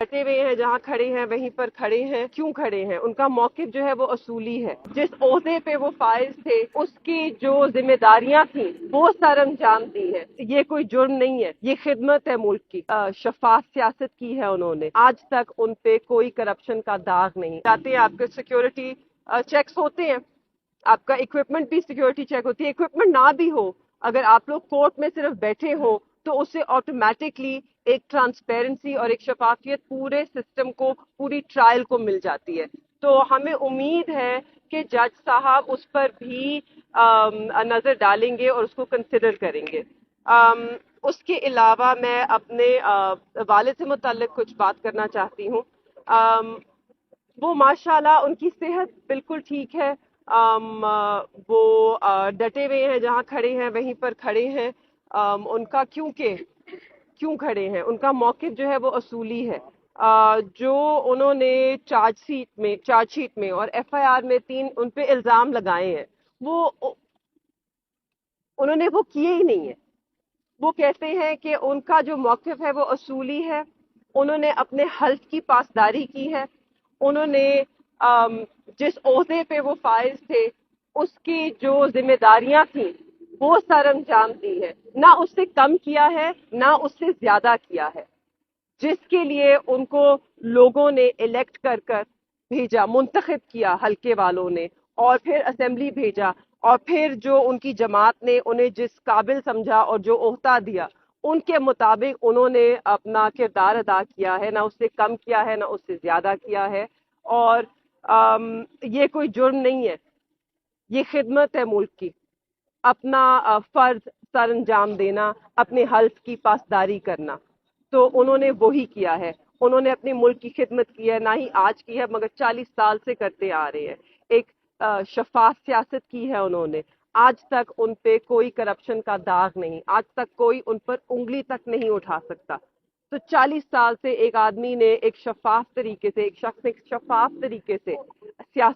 ڈٹے ہوئے ہیں، جہاں کھڑے ہیں وہیں پر کھڑے ہیں۔ کیوں کھڑے ہیں؟ ان کا موقف جو ہے وہ اصولی ہے۔ جس عہدے پہ وہ فائز تھے اس کی جو ذمہ داریاں تھیں وہ سر انجام دی ہیں۔ یہ کوئی جرم نہیں ہے، یہ خدمت ہے ملک کی۔ شفاف سیاست کی ہے انہوں نے، آج تک ان پہ کوئی کرپشن کا داغ نہیں۔ جاتے ہیں آپ کے سیکیورٹی چیکس ہوتے ہیں، آپ کا اکوپمنٹ بھی سیکیورٹی چیک ہوتی ہے۔ اکوپمنٹ نہ بھی ہو، اگر آپ لوگ کورٹ میں صرف بیٹھے ہو تو اس سے آٹومیٹکلی ایک ٹرانسپیرنسی اور ایک شفافیت پورے سسٹم کو، پوری ٹرائل کو مل جاتی ہے۔ تو ہمیں امید ہے کہ جج صاحب اس پر بھی نظر ڈالیں گے اور اس کو کنسیڈر کریں گے۔ اس کے علاوہ میں اپنے والد سے متعلق کچھ بات کرنا چاہتی ہوں۔ وہ ماشاءاللہ ان کی صحت بالکل ٹھیک ہے۔ وہ ڈٹے ہوئے ہیں، جہاں کھڑے ہیں وہیں پر کھڑے ہیں۔ ان کا کیوں کھڑے ہیں؟ ان کا موقف جو ہے وہ اصولی ہے۔ جو انہوں نے چارج شیٹ میں اور ایف آئی آر میں 3 ان پہ الزام لگائے ہیں، وہ انہوں نے وہ کیے ہی نہیں ہیں۔ وہ کہتے ہیں کہ ان کا جو موقف ہے وہ اصولی ہے، انہوں نے اپنے حلف کی پاسداری کی ہے، انہوں نے جس عہدے پہ وہ فائز تھے اس کی جو ذمہ داریاں تھیں وہ سر انجام دی ہے، نہ اس سے کم کیا ہے نہ اس سے زیادہ کیا ہے۔ جس کے لیے ان کو لوگوں نے الیکٹ کر بھیجا، منتخب کیا حلقے والوں نے، اور پھر اسمبلی بھیجا، اور پھر جو ان کی جماعت نے انہیں جس قابل سمجھا اور جو عہدہ دیا ان کے مطابق انہوں نے اپنا کردار ادا کیا ہے، نہ اس سے کم کیا ہے نہ اس سے زیادہ کیا ہے۔ اور یہ کوئی جرم نہیں ہے، یہ خدمت ہے ملک کی۔ اپنا فرض سر انجام دینا، اپنے حلف کی پاسداری کرنا، تو انہوں نے وہی کیا ہے۔ انہوں نے اپنے ملک کی خدمت کی ہے، نہ ہی آج کی ہے مگر 40 سال سے کرتے آ رہے ہیں۔ ایک شفاف سیاست کی ہے انہوں نے، آج تک ان پہ کوئی کرپشن کا داغ نہیں، آج تک کوئی ان پر انگلی تک نہیں اٹھا سکتا۔ تو 40 سال سے ایک آدمی نے ایک شفاف طریقے سے، ایک شخص نے ایک شفاف طریقے سے سیاست